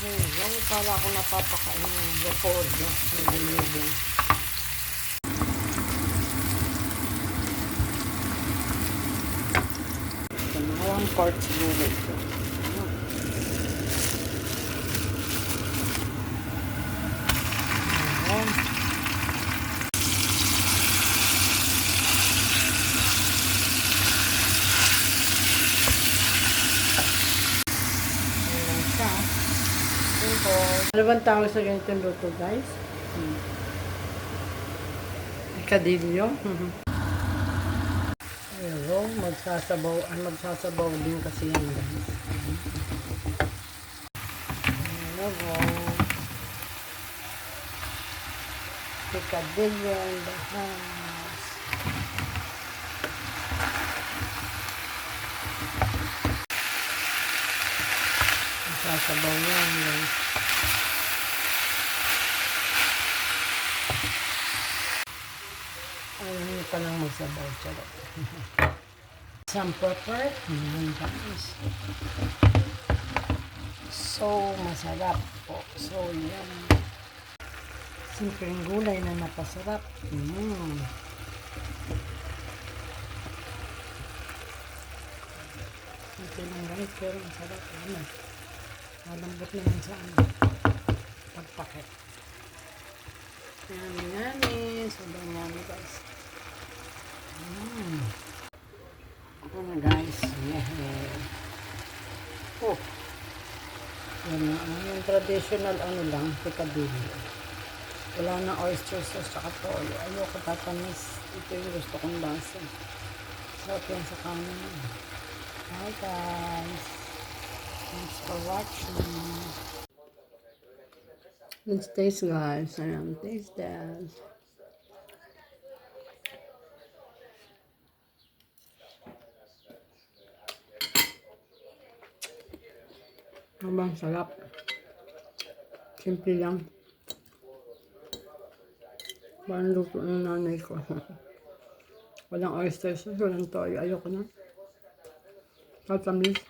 Ayun, para ako napapakain ng record ng bulubo. Ito na, 1/4 siguro ito. Ayan. Ayan siya. Ano bang tawag sa ganitong luto, guys? Ikadilyo. Ayun, magsasabaw din kasi yan, guys. Ayun, Picadillo in the house. Magsasabaw yan, guys. Ayaw niyo palang magsabaw, charot. Some pepper. Guys. So, masarap po. So, yan. Simpleng gulay na napasarap. Simple lang guys, pero masarap. Malambot na yan sa pagpakit. Yummy. Sobrang yummy, guys. Ito na, guys. Oh. Yan na. Yung traditional lang, picadillo. Wala na oyster sauce tsaka toyo. Ayoko tatamis. Ito yung gusto kong lasa. Sarap yan sa kanin. Hi guys. Thanks for watching. Let's taste, guys. Ayan, taste that. Abang sarap. Simple lang. Parang luto ng nanay ko. Walang oyster sauce, walang toyo. Ayoko na. Tatamis.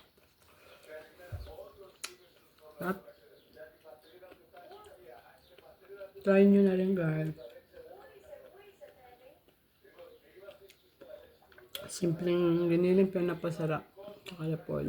At try nyo na rin, guys. Simpleng giniling pero napasarap. Kaya po.